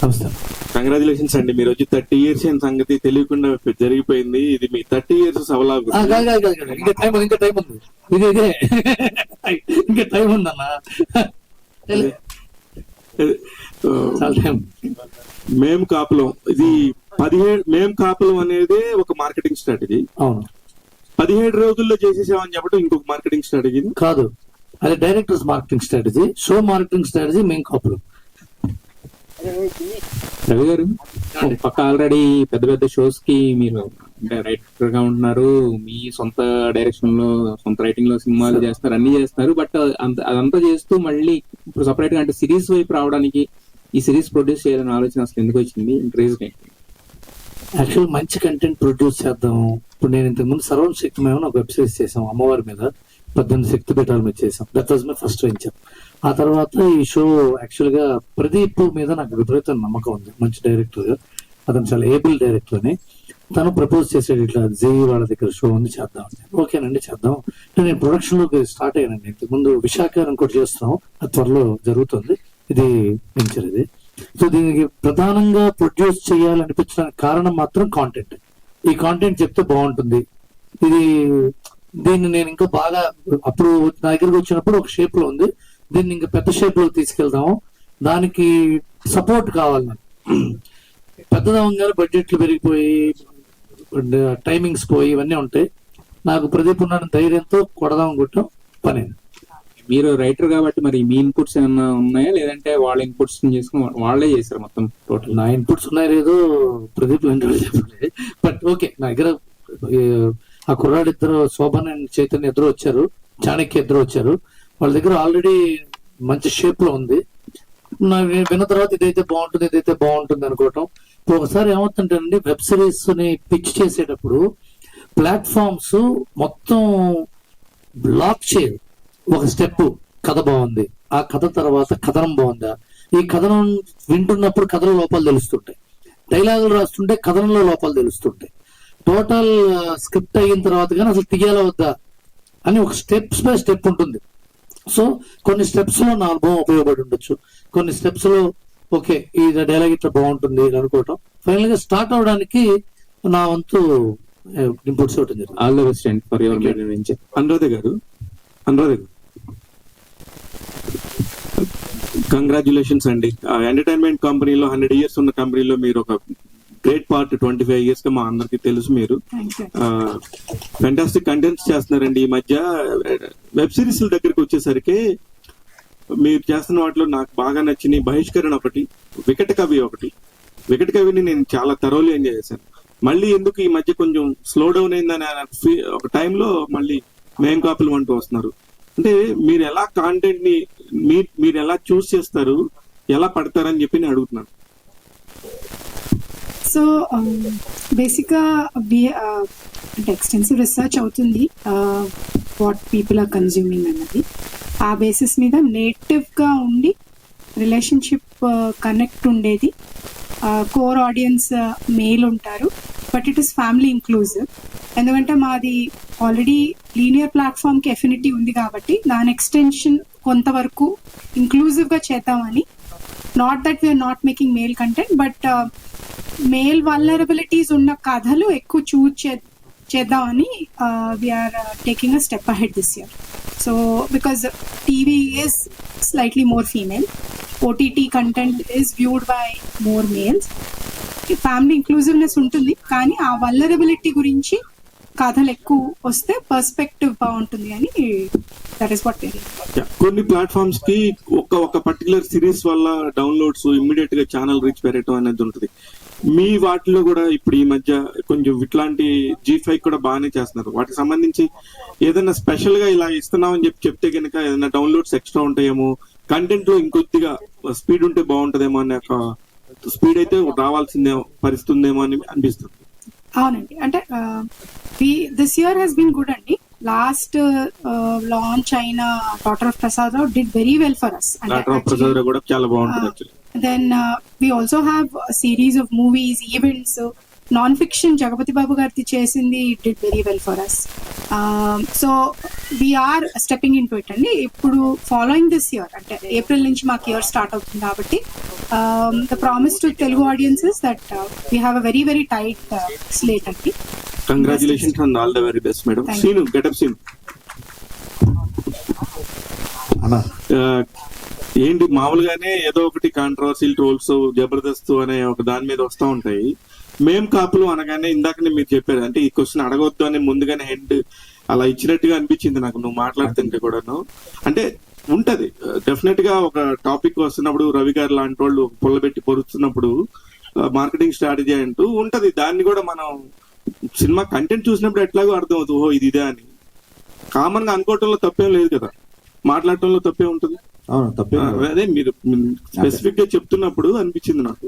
నమస్తే. కంగ్రాచులేషన్స్ అండి, మీరు వచ్చి 30 years అయిన సంగతి తెలియకుండా జరిగిపోయింది. ఇది మీ 30 years సవలాగు. ఇంకా టైం ఉంది, ఇదే ఇంకా టైం ఉందన్నా. మేము కాపులం, ఇది 17 మేము కాపులం అనేది ఒక మార్కెటింగ్ స్ట్రాటజీ. అవును, 17 రోజుల్లో చేసేసామని చెప్పడం ఇంకొక మార్కెటింగ్ స్ట్రాటజీ కాదు. అది directors marketing strategy, show marketing strategy మేము కాపులం. రవి గారు, పక్క ఆల్రెడీ పెద్ద పెద్ద షోస్ కి మీరు అంటే రైటర్ గా ఉంటున్నారు, మీ సొంత డైరెక్షన్ లో సొంత రైటింగ్ లో సినిమాలు చేస్తారు, అన్ని చేస్తారు. బట్ అదంతా చేస్తూ మళ్ళీ ఇప్పుడు సపరేట్ గా అంటే సిరీస్ వైపు రావడానికి, ఈ సిరీస్ ప్రొడ్యూస్ చేయాలని ఆలోచన అసలు ఎందుకు వచ్చింది? రీజన్ ఏంటి? యాక్చువల్ మంచి కంటెంట్ ప్రొడ్యూస్ చేద్దాం. ఇప్పుడు నేను ఇంతకుముందు సర్వం శక్తి మేము ఒక వెబ్ సిరీస్ చేసాం, అమ్మవారి మీద 18 శక్తి పీఠాల మీద చేసాం. That was my first venture. ఆ తర్వాత ఈ షో యాక్చువల్ గా ప్రదీప్ మీద నాకు విపరీత నమ్మకం ఉంది, మంచి డైరెక్టర్ గా. అతను చాలా ఏబుల్ డైరెక్టర్ అని తను ప్రపోజ్ చేసాడు, ఇట్లా జై వాళ్ళ దగ్గర షో ఉంది చేద్దామని. ఓకేనండి చేద్దాం. నేను ప్రొడక్షన్ లోకి స్టార్ట్ అయ్యానండి. ఇంతకుముందు విశాఖ ఇంకోటి చేస్తున్నాం, అది త్వరలో జరుగుతుంది. ఇది వెంచర్ ఇది. సో దీనికి ప్రధానంగా ప్రొడ్యూస్ చేయాలనిపించడానికి కారణం మాత్రం కాంటెంట్. ఈ కాంటెంట్ చెప్తే బాగుంటుంది. దీన్ని నేను ఇంకా బాగా అప్పుడు నా దగ్గరకు వచ్చినప్పుడు ఒక షేప్ లో ఉంది, దీన్ని ఇంకా పెద్ద షేప్ లో తీసుకెళ్దాము. దానికి సపోర్ట్ కావాలి నాకు. పెద్దదవంగానే బడ్జెట్లు పెరిగిపోయి టైమింగ్స్ పోయి ఇవన్నీ ఉంటాయి. నాకు ప్రదీప్ ఉన్న ధైర్యంతో కొడదాం అనుకుంటాం పని. మీరు రైటర్ కాబట్టి మరి మీ ఇన్పుట్స్ ఏమన్నా ఉన్నాయా, లేదంటే వాళ్ళ ఇన్పుట్స్ చేసుకుని వాళ్ళే చేశారు మొత్తం టోటల్? నా ఇన్పుట్స్ ఉన్నాయి లేదు, ప్రదీప్ చెప్పండి. బట్ ఓకే, నా దగ్గర ఆ కుర్రాడిద్దరు శోభన్ అండ్ చైతన్య ఇద్దరు వచ్చారు, చాణక్య ఇద్దరు వచ్చారు. వాళ్ళ దగ్గర ఆల్రెడీ మంచి షేప్ లో ఉంది. విన్న తర్వాత ఇదైతే బాగుంటుంది అనుకోవటం. ఒకసారి ఏమవుతుంటానండి, వెబ్ సిరీస్ ని పిచ్ చేసేటప్పుడు ప్లాట్ఫామ్స్ మొత్తం బ్లాక్ చేయదు. ఒక స్టెప్ కథ బాగుంది, ఆ కథ తర్వాత కథనం బాగుందా, ఈ కథనం వింటున్నప్పుడు కథల లోపాలు తెలుస్తుంటాయి, డైలాగులు రాస్తుంటే కథనంలో లోపాలు తెలుస్తుంటాయి. టోటల్ స్క్రిప్ట్ అయిన తర్వాత కానీ అసలు తీయాలా వద్దా అని ఒక స్టెప్స్ బై స్టెప్ ఉంటుంది. సో కొన్ని స్టెప్స్ లో నా అనుభవం ఉపయోగపడి ఉండొచ్చు, కొన్ని స్టెప్స్ లో ఓకే ఈ డైలాగ్ ఇట్లా బాగుంటుంది అనుకోవటం. ఫైనల్ గా స్టార్ట్ అవడానికి నా వంతు ఇన్పుట్స్ ఇవ్వటం జరిగింది. All the best and for your venture. Anuradha గారు, కంగ్రాచులేషన్స్ అండి. ఎంటర్టైన్మెంట్ కంపెనీలో 100 years ఉన్న కంపెనీలో మీరు ఒక గ్రేట్ పార్ట్ 25 years గా మా అందరికి తెలుసు. మీరు ఫెంటాస్టిక్ కంటెంట్స్ చేస్తున్నారండి. ఈ మధ్య వెబ్ సిరీస్ దగ్గరికి వచ్చేసరికి మీరు చేస్తున్న వాటిలో నాకు బాగా నచ్చిన బహిష్కరణ ఒకటి, వికట కవి ఒకటి. వికట కవిని నేను చాలా థరోలీ ఎంజాయ్ చేశాను. మళ్ళీ ఎందుకు ఈ మధ్య కొంచెం స్లో డౌన్ అయిందని ఒక టైంలో మళ్ళీ మేం కాపులు అంటూ వస్తున్నారు. అంటే మీరు ఎలా కాంటెంట్ ని మీరు ఎలా చూస్ చేస్తారు, ఎలా పడతారని చెప్పి నేను అడుగుతున్నాను. సో బేసిక్గా అంటే ఎక్స్టెన్సివ్ రీసెర్చ్ అవుతుంది వాట్ పీపుల్ ఆర్ కన్జ్యూమింగ్ అన్నది. ఆ బేసిస్ మీద నేటివ్గా ఉండి రిలేషన్షిప్ కనెక్ట్ ఉండేది. కోర్ ఆడియన్స్ మేల్ ఉంటారు, but it is family inclusive. ఎందుకంటే మాది ఆల్రెడీ లీనియర్ ప్లాట్ఫామ్కి ఎఫినిటీ ఉంది కాబట్టి దాని ఎక్స్టెన్షన్ కొంతవరకు ఇంక్లూజివ్గా చేద్దామని. Not that we're not making male content, but male vulnerabilities ఉన్న కథలు ఎక్కువ చూజ్ చేద్దామని we're taking a step ahead this year. So because TV is slightly more female, OTT content is viewed by more males. Family inclusiveness ఉంటుంది, కానీ ఆ vulnerability గురించి కథలు ఎక్కువ వస్తే పర్స్పెక్టివ్ బాగుంటుంది అని దట్ ఈస్ వాట్. కొన్ని ప్లాట్ఫామ్స్ కి ఒక పర్టికులర్ సిరీస్ వల్ల డౌన్లోడ్స్ ఇమ్మీడియట్ గా ఛానల్ రీచ్ పెరగటం అనేది ఉంటుంది. మీ వాటిలో కూడా ఇప్పుడు ఈ మధ్య కొంచెం ఇట్లాంటి G5 కూడా బాగానే చేస్తున్నారు. వాటికి సంబంధించి ఏదైనా స్పెషల్ గా ఇలా ఇస్తున్నామని చెప్తే కనుక ఏదైనా డౌన్లోడ్స్ ఎక్స్ట్రా ఉంటాయేమో, కంటెంట్ లో ఇంకొద్దిగా స్పీడ్ ఉంటే బాగుంటుందేమో అనే ఒక స్పీడ్ అయితే రావాల్సిందే పరిస్తుందేమో అని అనిపిస్తుంది. అవునండి, అంటే this year has been good అండి. లాస్ట్ లాంచ్ అయిన daughter of Prasad Rao did very well for us. Daughter of Prasad Rao కూడా చాలా బాగుంటుంది actually. Then we also have a series of movies, events, non-fiction. Jagapati Babu Garthi chesindi did very well for us. So we are stepping into it. And ippudu following this year, ante April nunchi maku year start avutundi kabatti The promise to Telugu audiences that we have a very very tight slate అండి. Congratulations and all the very best madam. Thank Seenu getup scene అన్నా ఏంటి మామూలుగానే ఏదో ఒకటి కాంట్రవర్సీలు trolls Jabardasth అనే ఒక దాని మీద వస్తూ ఉంటాయి. మేం కాపులు అనగానే ఇందాకనే మీరు చెప్పారు, అంటే ఈ క్వశ్చన్ అడగొద్దు అని ముందుగానే హెడ్ అలా ఇచ్చినట్టుగా అనిపించింది నాకు నువ్వు మాట్లాడుతుంటే కూడాను. అంటే ఉంటది డెఫినెట్ గా ఒక టాపిక్ వస్తున్నప్పుడు రవి గారు లాంటి వాళ్ళు పుల్లబెట్టి పొరుస్తున్నప్పుడు మార్కెటింగ్ స్ట్రాటజీ అంటూ ఉంటది. దాన్ని కూడా మనం సినిమా కంటెంట్ చూసినప్పుడు ఎట్లాగో అర్థం అవుతుంది, ఓహో ఇది ఇదే అని. కామన్ గా అనుకోవటంలో తప్పేం లేదు కదా, మాట్లాడటంలో తప్పే ఉంటుంది. అవును తప్పే. అదే మీరు స్పెసిఫిక్ గా చెప్తున్నప్పుడు అనిపించింది నాకు.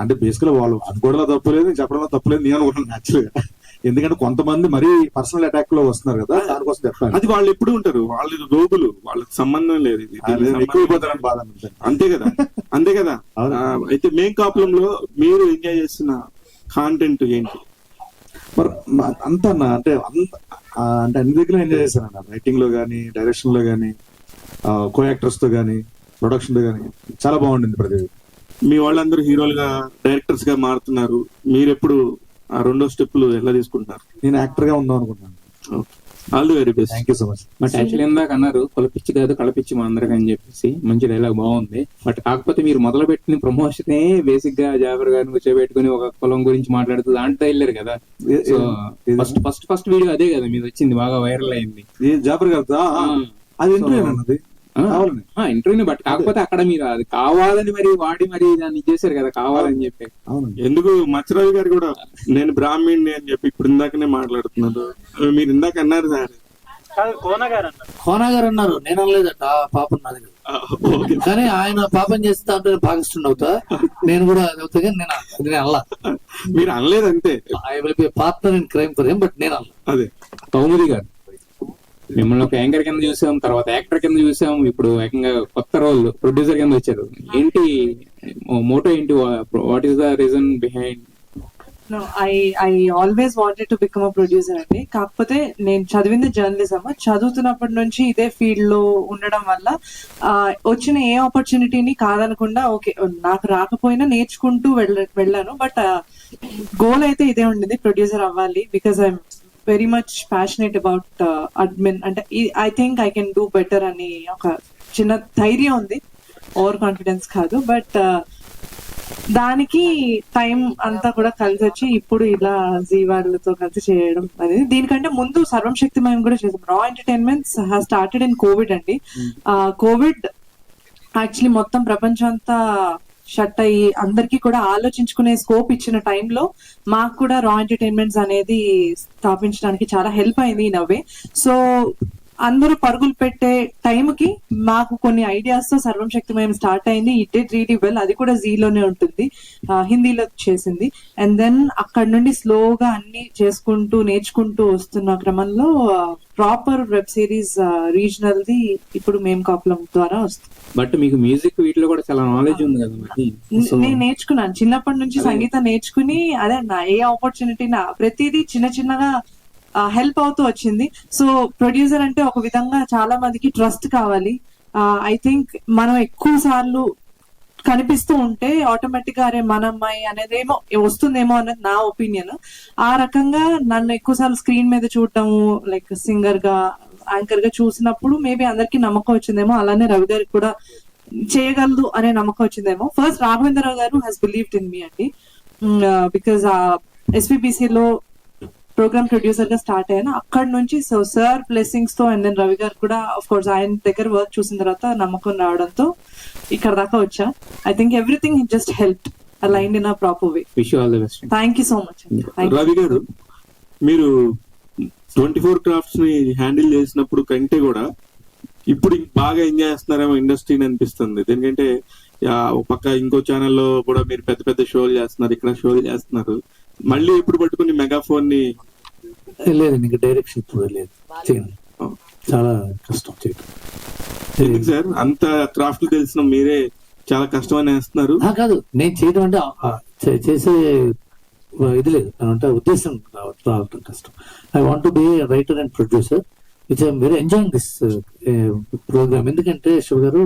అంటే బేసికల్ వాళ్ళు అనుకోవడంలో తప్పులేదు, చెప్పడంలో తప్పులేదు నేను అనుకుంటున్నాను యాక్చువల్గా. ఎందుకంటే కొంతమంది మరీ పర్సనల్ అటాక్ లో వస్తున్నారు కదా, దానికోసం చెప్పాను. అది వాళ్ళు ఎప్పుడు ఉంటారు, వాళ్ళు రోగులు, వాళ్ళకి సంబంధం లేదు. ఇది ఎక్కువైపోతారని బాధ అనిపించింది. అంతే కదా, అంతే కదా. అయితే మేం కాపులంలో మీరు ఎంజాయ్ చేస్తున్న కాంటెంట్ ఏంటి? మరి అంత అంటే అంటే అన్ని దగ్గర ఎంజాయ్ చేశాను అన్న. రైటింగ్ లో గానీ, డైరెక్షన్ లో గానీ, కో యాక్టర్స్ తో గానీ, ప్రొడక్షన్ తో గానీ చాలా బాగుండింది ప్రతిదీ. మీ వాళ్ళందరూ హీరోలుగా డైరెక్టర్స్ గా మారుతున్నారు, మీరెప్పుడు ఆ రెండో స్టెప్లు ఎలా తీసుకుంటున్నారు? నేను యాక్టర్ గా ఉందాం అనుకుంటున్నాను. All the very best. Thank you so much. But actually ఇందాక అన్నారు కులపిచ్చి కాదు కళపిచ్చి మా అందరికి అని చెప్పేసి, మంచి డైలాగ్ బాగుంది. బట్ కాకపోతే మీరు మొదలు పెట్టిన ప్రమోషనే బేసిక్ గా జాఫర్ గారిని కూర్చోబెట్టుకుని ఒక కులం గురించి మాట్లాడుతూ దాంట్లో వెళ్ళారు కదా. సో ఫస్ట్ వీడియో అదే కదా మీద వచ్చింది, బాగా వైరల్ అయింది. జాఫర్ గారు అది ఇంటర్వ్యూ అన్నది ఇంటర్వ్యూ. బట్ కాకపోతే అక్కడ మీరు అది కావాలని మరి వాడి మరి దాన్ని చేశారు కదా కావాలని చెప్పి. ఎందుకు మచ్చరావు గారు కూడా నేను బ్రాహ్మణ్ణి అని చెప్పి ఇప్పుడు ఇందాకనే మాట్లాడుతున్నారు. మీరు ఇందాక అన్నారు సార్, కోనా గారు అన్నారు, నేను అనలేదట. పాపం నాది కదా, కానీ ఆయన పాపం చేస్తా అంటే భాగస్టుండ అవుతా, నేను కూడా అది అవుతా. కానీ నేను అల్లా, మీరు అనలేదు అంతే. I will be partner in crime for him, but నేను అల్లా. అదే కౌముది గారు మిమ్మల్ని ఒక యాంకర్ కింద చూసాం, తర్వాత యాక్టర్ కింద చూసాం, ఇప్పుడు ఏకంగా కొత్త రోల్ ప్రొడ్యూసర్ కింద వచ్చారు. ఏంటి మోటో ఏంటి? What is the reason behind? No, I always wanted to become a producer అండి. కాకపోతే నేను చదివింది జర్నలిజం. చదువుతున్నప్పటి నుంచి ఇదే ఫీల్డ్ లో ఉండడం వల్ల వచ్చిన ఏ ఆపర్చునిటీని కాదనకుండా ఓకే నాకు రాకపోయినా నేర్చుకుంటూ వెళ్ళాను. బట్ గోల్ అయితే ఇదే ఉండేది, ప్రొడ్యూసర్ అవ్వాలి. Because I'm very much passionate about admin. అంటే I think I can do better అని ఒక చిన్న ధైర్యం ఉంది, ఓవర్ కాన్ఫిడెన్స్ కాదు. బట్ దానికి టైం అంతా కూడా కలిసి వచ్చి ఇప్పుడు ఇలా జీ వాళ్ళతో కలిసి చేయడం అనేది. దీనికంటే ముందు సర్వం శక్తిమయం కూడా చేసాం. రా entertainments has started in Covid అండి. కోవిడ్ యాక్చువల్లీ మొత్తం ప్రపంచం అంతా షట్ అయ్యి అందరికీ కూడా ఆలోచించుకునే స్కోప్ ఇచ్చిన టైంలో మాకు కూడా రా ఎంటర్టైన్మెంట్స్ అనేది స్థాపించడానికి చాలా హెల్ప్ అయింది ఇన్ అవే. సో అందరూ పరుగులు పెట్టే టైంకి మాకు కొన్ని ఐడియాస్ తో సర్వం శక్తిమయం స్టార్ట్ అయింది. It did really well. అది కూడా జీలోనే ఉంటుంది, హిందీలో చేసింది. అండ్ దెన్ అక్కడ నుండి స్లోగా అన్ని చేసుకుంటూ నేర్చుకుంటూ వస్తున్న క్రమంలో proper web series regional the ఇప్పుడు మేం కాపులం ద్వారా వస్తుంది. బట్ మీకు మ్యూజిక్ వీటిలో కూడా చాలా నాలెడ్జ్ ఉంది కదా మరి. నేను నేర్చుకున్నాను చిన్నప్పటి నుంచి సంగీతం నేర్చుకుని, అదే నా ఏ ఆపర్చునిటీ నా ప్రతిదీ చిన్న చిన్నగా హెల్ప్ అవుతూ వచ్చింది. సో ప్రొడ్యూసర్ అంటే ఒక విధంగా చాలా మందికి ట్రస్ట్ కావాలి. ఐ థింక్ మనం ఎక్కువ సార్లు కనిపిస్తూ ఉంటే ఆటోమేటిక్ గా అరే మన అమ్మాయి అనేదేమో వస్తుందేమో అన్నది నా ఒపీనియన్. ఆ రకంగా నన్ను ఎక్కువ సార్లు స్క్రీన్ మీద చూడటము, లైక్ సింగర్ గా యాంకర్ గా చూసినప్పుడు మేబీ అందరికి నమ్మకం వచ్చిందేమో. అలానే రవి గారికి కూడా చేయగలదు అనే నమ్మకం వచ్చిందేమో. ఫస్ట్ రాఘవేంద్రరావు గారు హ్యాస్ బిలీవ్డ్ ఇన్ మీ అండి. బికాస్ ఎస్పీబీసీ లో ప్రోగ్రామ్ ప్రొడ్యూసర్ గా స్టార్ట్ అయ్యాను. అక్కడ నుంచి సో సార్ బ్లెస్సింగ్స్ తో అండ్ దెన్ రవి గారు కూడా ఆఫ్ కోర్స్ ఆయన దగ్గర వర్క్ చూసిన తర్వాత నమ్మకం రావడంతో ఇక్కడ దాకా వచ్చా. I think everything just help aligned in a proper way. Wish you all the best. Thank you so much. Ravi గారు, మీరు 24 క్రాఫ్ట్స్ ని హ్యాండిల్ చేసినప్పుడు కంటే కూడా ఇప్పుడు బాగా ఎంజాయ్ చేస్తున్నారేమో ఇండస్ట్రీని అనిపిస్తుంది. ఎందుకంటే ఒక పక్క ఇంకో ఛానల్లో కూడా మీరు పెద్ద పెద్ద షోలు చేస్తున్నారు, ఇక్కడ షోలు చేస్తున్నారు. మళ్ళీ ఇప్పుడు పట్టుకుని మెగాఫోన్ ని లేదు, ఇంకా డైరెక్షన్ ఇప్పుడు లేదు, చాలా కష్టం చేయడం. ఎందుకు సార్ అంత క్రాఫ్ట్ తెలిసిన మీరే చాలా కష్టం అని వేస్తున్నారు? కాదు, నేను చేయడం అంటే చేసే ఇది లేదు అంటే ఉద్దేశం రావటం కష్టం. I want to be writer and producer which I'm very enjoying this programme. ఎందుకంటే శివ గారు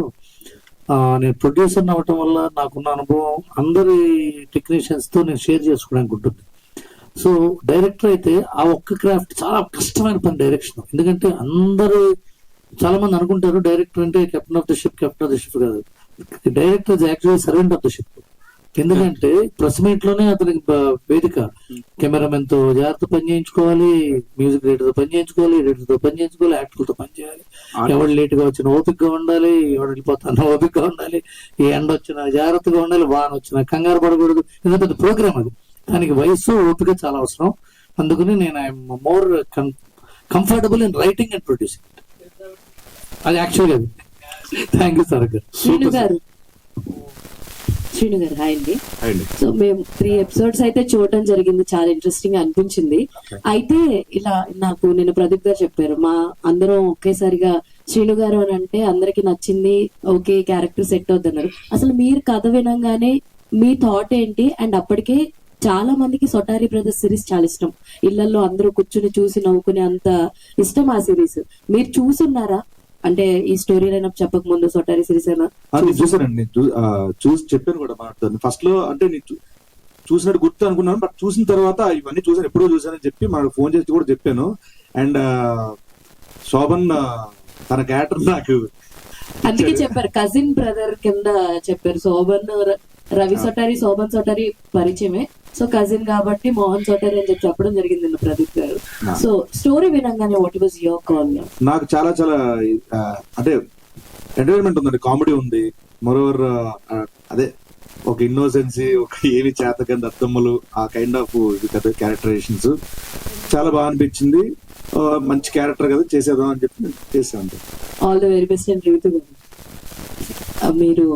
నేను ప్రొడ్యూసర్ అవ్వటం వల్ల నాకున్న అనుభవం అందరి టెక్నీషియన్స్ తో నేను షేర్ చేసుకోవడానికి ఉంటుంది. సో డైరెక్టర్ అయితే ఆ ఒక్క క్రాఫ్ట్ చాలా కష్టమైన పని డైరెక్షన్. ఎందుకంటే అందరూ చాలా మంది అనుకుంటారు డైరెక్టర్ అంటే కెప్టెన్ ఆఫ్ ద షిప్ కాదు. Director is actually servant of the ship. ఎందుకంటే ప్రెస్ మీట్ లోనే అతనికి వేదిక. కెమెరామెన్ తో జాగ్రత్త పని చేయించుకోవాలి, మ్యూజిక్ డైరెక్టర్ తో పని చేయించుకోవాలి, ఎడిటర్ తో పని చేయించుకోవాలి, యాక్టర్లతో పని చేయాలి. ఎవరు లేట్ గా వచ్చిన ఓపిక్ గా ఉండాలి, ఎవరు వెళ్ళిపోతాను ఓపిక్ గా ఉండాలి, ఏ ఎండ వచ్చినా జాగ్రత్తగా ఉండాలి, వాన వచ్చినా కంగారు పడకూడదు. ఎంత పెద్ద ప్రోగ్రామ్ అది. దానికి వయసు ఓపిక చాలా అవసరం. అందుకని నేను I'm more comfortable in writing and producing. అది యాక్చువల్గా అది. థ్యాంక్ యూ సార్ గారు. శ్రీను గారు హాయ్ అండి. సో మేము 3 ఎపిసోడ్స్ అయితే చూడటం జరిగింది, చాలా ఇంట్రెస్టింగ్ గా అనిపించింది. అయితే ఇలా నాకు నిన్న ప్రదీప్ గారు చెప్పారు, మా అందరం ఒకేసారిగా శ్రీను గారు అని అంటే అందరికి నచ్చింది, ఓకే క్యారెక్టర్ సెట్ అవుతున్నారు. అసలు మీరు కథ వినంగానే మీ థాట్ ఏంటి? అండ్ అప్పటికే చాలా మందికి సొటారి బ్రదర్స్ సిరీస్ చాలా ఇష్టం, ఇళ్లలో అందరూ కూర్చుని చూసి నవ్వుకునే అంత ఇష్టం ఆ సిరీస్. మీరు చూసున్నారా? అంటే ఈ స్టోరీ లైన్ చెప్పక ముందు సొటారి సిరీస్ అయినా చూసానండి, చూసి చెప్పాను కూడా మాట్లాడుతాను. ఫస్ట్ లో అంటే చూసినట్టు గుర్తు అనుకున్నాను, బట్ చూసిన తర్వాత ఇవన్నీ చూసాను, ఎప్పుడో చూసానని చెప్పి మనకు ఫోన్ చేసి కూడా చెప్పాను. అండ్ శోభన్ తన క్యారెక్టర్ నాకు అందుకే చెప్పారు, కజిన్ బ్రదర్ కింద చెప్పారు. శోభన్ రవి సొటారి, శోభన్ సొటారి పరిచయమే, సో కజిన్ కాబట్టి మోహన్ సొటారి అని చెప్పి చెప్పడం జరిగింది నిన్న ప్రదీప్ గారు. సో స్టోరీ వినంగానే వాట్ వాజ్ యువర్ కాల్? నాకు చాలా చాలా అంటే ఎంటర్టైన్మెంట్ ఉందండి, కామెడీ ఉంది, మరోవర్ అదే ఒక ఇన్నోసెన్సీ, ఒక ఏమి చేతకంది అద్దమ్మలు, ఆ కైండ్ ఆఫ్ క్యారెక్టరైజేషన్స్ చాలా బాగా అనిపించింది. మంచి క్యారెక్టర్ కదా, చేసేద్దాం అని చెప్పి చేసాను. All the very best and review. మీరు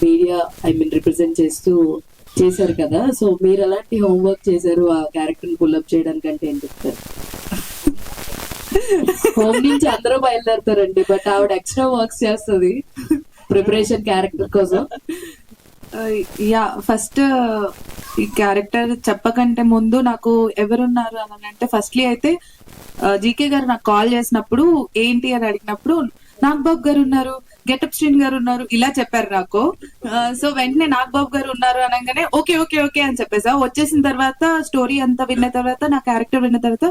మీడియా రిప్రజెంట్ చేస్తూ చేశారు కదా, సో మీరు ఎలాంటి హోంవర్క్ చేశారు ఆ క్యారెక్టర్ ని పుల్అప్ చేయడానికి? అంటే ఏం చెప్తారు? హోమ్ నుంచి అందరూ బయలుదేరుతారండి, బట్ ఆవిడ ఎక్స్ట్రా వర్క్స్ చేస్తుంది ప్రిపరేషన్ క్యారెక్టర్ కోసం. యా, ఫస్ట్ ఈ క్యారెక్టర్ చెప్పకంటే ముందు నాకు ఎవరున్నారు అని అంటే, ఫస్ట్లీ అయితే జీకే గారు నాకు కాల్ చేసినప్పుడు ఏంటి అని అడిగినప్పుడు నాగబాబు గారు ఉన్నారు, గెటప్ శ్రీన్ గారు ఉన్నారు ఇలా చెప్పారు నాకు. సో వెంటనే నాగబాబు గారు ఉన్నారు అనగానే ఓకే ఓకే ఓకే అని చెప్పేసా. వచ్చేసిన తర్వాత స్టోరీ అంతా విన్న తర్వాత, నా క్యారెక్టర్ విన్న తర్వాత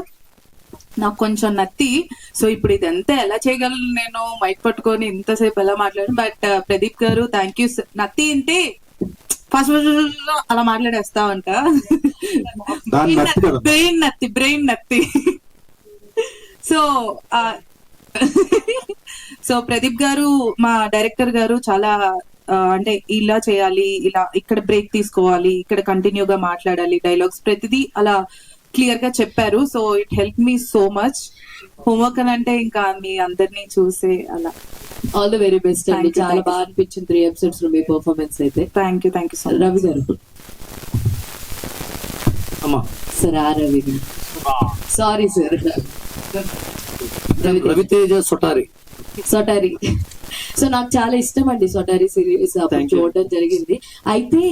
నాకు కొంచెం నత్తి. సో ఇప్పుడు ఇదంతా ఎలా చేయగలను నేను మైక్ పట్టుకొని ఇంతసేపు ఎలా మాట్లాడు. బట్ ప్రదీప్ గారు థ్యాంక్ యూ. నత్తి అంటే ఫస్ట్ అలా మాట్లాడేస్తా ఉంటా, బ్రెయిన్ నత్తి. సో ప్రదీప్ గారు మా డైరెక్టర్ గారు చాలా అంటే ఇలా చేయాలి, ఇలా ఇక్కడ బ్రేక్ తీసుకోవాలి, ఇక్కడ కంటిన్యూగా మాట్లాడాలి, డైలాగ్స్ ప్రతిదీ అలా క్లియర్ గా చెప్పారు. So it help me so much. Homework అని అంటే ఇంకా మీ అందరినీ చూసే అలా. ఆల్ ద వెరీ బెస్ట్ అండి, చాలా బాగా అనిపించింది 3 ఎపిసోడ్స్ లో మీ పర్ఫార్మెన్స్ అయితే. Thank you so much. Ravi గారు సార్, రవి గారు సారీ సార్, రవితేజ సొటారి. సో నాకు చాలా ఇష్టం అండి సొటారి సిరీస్, అప్పుడు చూడడం జరిగింది. అయితే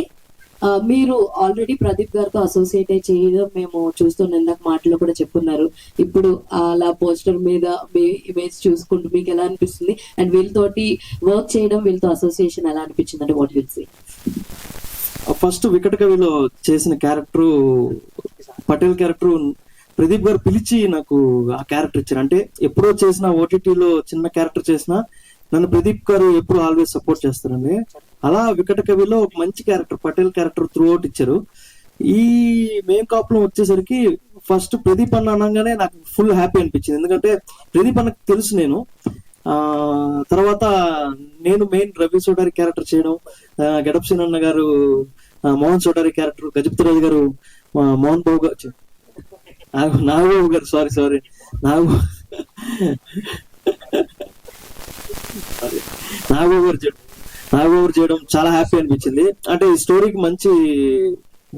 మీరు ఆల్రెడీ ప్రదీప్ గారితో అసోసియేట్ చేయడం మేము చూస్తున్న ఇందాక మాటలో కూడా చెప్పున్నారు. ఇప్పుడు అలా పోస్టర్ మీద మీ ఇమేజ్ చూసుకుంటూ మీకు ఎలా అనిపిస్తుంది? అండ్ వీళ్ళతోటి వర్క్ చేయడం, వీళ్ళతో అసోసియేషన్ ఎలా అనిపించింది అంటే వాట్ విల్ సే? ఫస్ట్ వికట కవిలో చేసిన క్యారెక్టర్ పటేల్ క్యారెక్టర్ ప్రదీప్ గారు పిలిచి నాకు ఆ క్యారెక్టర్ ఇచ్చారు. అంటే ఎప్పుడో చేసిన ఓటీటీలో చిన్న క్యారెక్టర్ చేసినా నన్ను ప్రదీప్ గారు ఎప్పుడు ఆల్వేస్ సపోర్ట్ చేస్తారండి. అలా వికట కవిలో ఒక మంచి character Patel character through out ఇచ్చారు. ఈ మెయిన్ కాపులో వచ్చేసరికి ఫస్ట్ ప్రదీప్ అన్న అనగానే నాకు ఫుల్ హ్యాపీ అనిపించింది. ఎందుకంటే ప్రదీప్ అన్నకు తెలుసు నేను. తర్వాత నేను మెయిన్ రవి సోటారి క్యారెక్టర్ చేయడం, గెటప్ సీన్ అన్న గారు మోహన్ సోటారి క్యారెక్టర్, గజపతిరాజు గారు మోహన్ బాబు గారు, నాగబాబు గారు సారీ నాగబాబు గారు చేయడం చాలా హ్యాపీ అనిపించింది. అంటే ఈ స్టోరీకి మంచి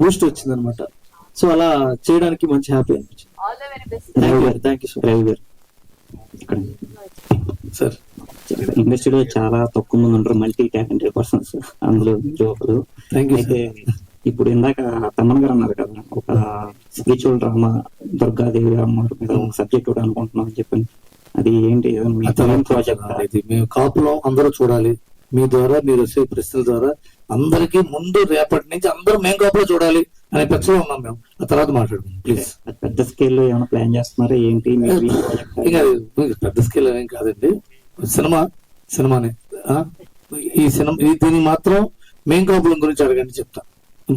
బూస్ట్ వచ్చింది అనమాట. సో అలా చేయడానికి మంచి హ్యాపీ అనిపించింది. థ్యాంక్ యూ రవి గారు. సార్, ఇండస్ట్రీలో చాలా తక్కువ మంది ఉంటారు మల్టీ టాలెంటెడ్ పర్సన్స్, అందులో ఒకరు. అయితే ఇప్పుడు ఇందాక తమ్మన్ గారు అన్నారు కదా, ఒక స్పిరిచువల్ డ్రామా దుర్గాదేవి అమ్మవారి మీద ఒక సబ్జెక్ట్ అనుకుంటున్నాం అని చెప్పి, అది ఏంటి? ప్రాజెక్ట్ ఇది మేము కాపులో అందరూ చూడాలి. మీ ద్వారా మీరు వచ్చే ప్రశ్నల ద్వారా అందరికీ ముందు రేపటి నుంచి అందరూ మేము కాపులో చూడాలి అనే పక్షంలో ఉన్నాం మేము. ఆ తర్వాత మాట్లాడుకుందాం ప్లీజ్. పెద్ద స్కేల్లో ఏమైనా ప్లాన్ చేస్తున్నారా ఏంటి? ఇంకా పెద్ద స్కేల్ ఏం కాదండి, సినిమానే. ఈ సినిమా దీనికి మాత్రం మెయిన్ కాపులం గురించి అడగండి చెప్తా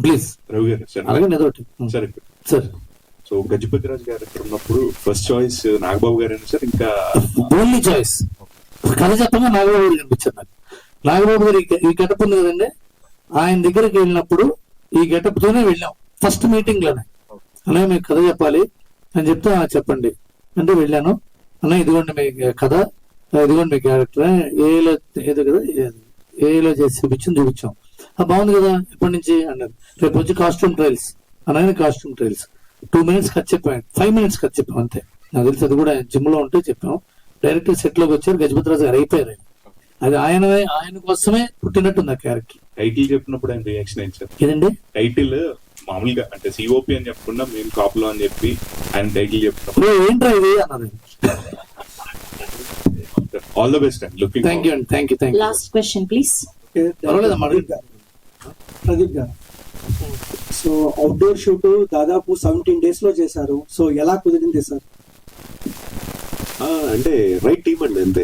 ప్లీజ్. రవి గారు అడగండి ఏదో ఒకటి. సార్ సో గజపతి రాజు గారు ఇక్కడ ఉన్నప్పుడు ఫస్ట్ చాయిస్ నాగబాబు గారేనా సార్? ఇంకా ఓన్లీ చాయిస్ కథ చెప్పంగా నాగబాబు గారు కనిపించారు నాకు. నాగబాబు గారు ఈ గెటప్ ఉంది కదండి, ఆయన దగ్గరికి వెళ్ళినప్పుడు ఈ గెటప్ తోనే వెళ్ళాం ఫస్ట్ మీటింగ్ లోనే. అన్నయ్య మీకు కథ చెప్పాలి అని చెప్తే చెప్పండి అంటే వెళ్ళాను. అన్న ఇదిగోండి మీ కథ, ఇదిగోండి మీ క్యారెక్టర్, ఏలో ఏదో కదా ఏలో చేసి చూపించాం. బాగుంది కదా ఎప్పటి నుంచి అన్నారు. రేపు వచ్చి కాస్ట్యూమ్ ట్రయల్స్ అన్న, కాస్ట్యూమ్ ట్రయల్స్ 2 minutes ఖర్చు చెప్పాను, 5 minutes ఖర్చు చెప్పాం అంతే. నాకు తెలిసి అది కూడా జిమ్ లో ఉంటే చెప్పాం. డైరెక్ట్ సెట్ లోకి వచ్చారు, గజపతి రాజు గారు అయిపోయారు. అది ఆయన కోసమే పుట్టినట్టుంది ఆ క్యారెక్టర్. టైటిల్ చెప్పినప్పుడు ఆయన రియాక్షన్ ఏంటి సార్? ఏదండి టైటిల్ మామూలుగా అంటే సిఓపి అని చెప్పకుండా మేము కాపులో అని చెప్పి ఆయన టైటిల్ చెప్పినప్పుడు ఏంట్రా ఇది అన్నారు. All the best and looking. Thank you అండి, thank you. Last question please. పర్వాలేదమ్మా. ప్రదీప్ గారు, సో అవుట్డోర్ షూట్ దాదాపు 17 days లో చేశారు. సో ఎలా కుదిరింది సార్? అంటే రైట్ టీమ్ అండి, అంతే.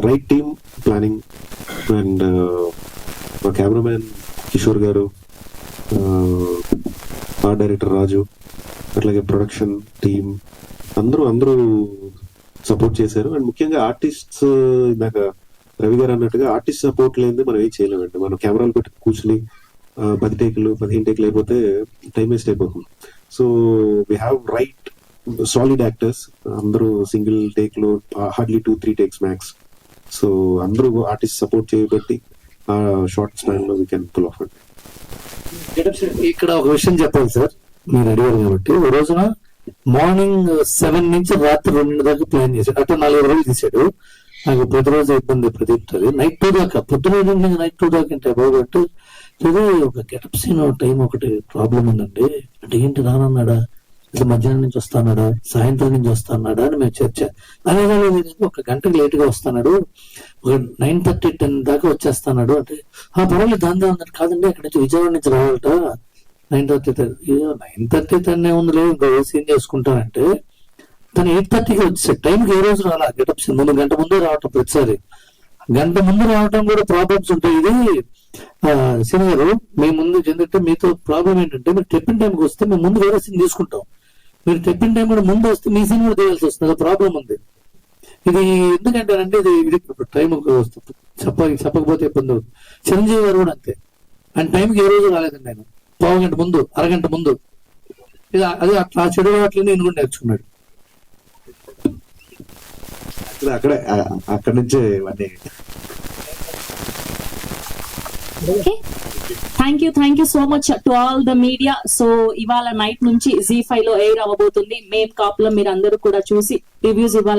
రైట్ టీమ్, ప్లానింగ్ అండ్ మా కెమెరామ్యాన్ కిషోర్ గారు, ఆర్ట్ డైరెక్టర్ రాజు, అట్లాగే ప్రొడక్షన్ టీమ్ అందరూ సపోర్ట్ చేశారు. అండ్ ముఖ్యంగా ఆర్టిస్ట్స్, ఇందాక రవి గారు అన్నట్టుగా ఆర్టిస్ట్ సపోర్ట్ లేనిదే మనం ఏం చేయలేమండి. మనం కెమెరాలు పెట్టి కూర్చుని 10 టేకులు 15 టేకులు అయిపోతే టైం వేస్ట్ అయిపోతుంది. So we have right solid actors, అందరూ సింగిల్ టేక్ లో హార్డ్లీ 2-3 టేక్స్ మ్యాక్స్. సో అందరూ ఆర్టిస్ట్ సపోర్ట్ చేయబట్టి ఆ షార్ట్ స్పాన్ లో వీ కెన్ పుల్ ఆఫ్ అండి. ఇక్కడ ఒక విషయం చెప్పాలి సార్, మీరు అడిగారు కాబట్టి. ఓ రోజున మార్నింగ్ 7 నుంచి రాత్రి 2 దాకా ప్లాన్ చేశాడు. అటు 4 రోజులు తీసాడు. నాకు ప్రతిరోజు ఇబ్బంది ప్రదీప్. నైట్ 2 దాకా, పొద్దున నైట్ 2 దాకా అంటే బాగుంటే ఇది ఒక గెటప్ సీన్ టైం ఒకటి ప్రాబ్లం ఉందండి. అంటే ఏంటి రానన్నాడా, ఇది మధ్యాహ్నం నుంచి వస్తాడా, సాయంత్రం నుంచి వస్తాడా అని మేము చర్చ. అనేది 1 గంటకి లేట్ గా వస్తాడు, ఒక 9:30, 10 దాకా వచ్చేస్తాడు అంటే పర్వాలేదు దాని అన్నట్టు. కాదండి అక్కడి నుంచి విజయవాడ నుంచి రావాలట 9:30. 9:30 తనే ఉంది లేదు, ఇంకో సీన్ చేసుకుంటానంటే తను 8:30కి వచ్చేసాడు. టైంకి ఏ రోజు రాలా గెటప్ సీన్. 1 గంట ముందే రావటం, ప్రతిసారి గంట ముందు రావటం కూడా ప్రాబ్లమ్స్ ఉంటాయి. ఇది సినిమా గారు మీ ముందు ఏంటంటే మీతో ప్రాబ్లం ఏంటంటే మీరు చెప్పిన టైంకి వస్తే మేము ముందు వేరే సీన్ తీసుకుంటాం. మీరు చెప్పిన టైం కూడా ముందు వస్తే మీ సీన్ కూడా తీయాల్సి వస్తుంది. ప్రాబ్లం ఉంది. ఇది ఎందుకంటేనంటే ఇది టైం చెప్పకపోతే ఇబ్బంది అవుతుంది. చిరంజీవి గారు కూడా అంతే, ఆయన టైంకి ఏ రోజు రాలేదండి. ఆయన 1/2 గంట ముందు, అరగంట ముందు. ఇది అది ఆ చెడు అట్లనే నేను కూడా నేర్చుకున్నాడు. అక్కడి నుంచే ఇవన్నీ. Thank you so much to all the media. So ఇవాళ నైట్ నుంచి ZEE5 లో ఎయిర్ అవ్వబోతుంది. మేం కాపులో మీరు అందరూ కూడా చూసి రివ్యూస్ ఇవ్వాలి.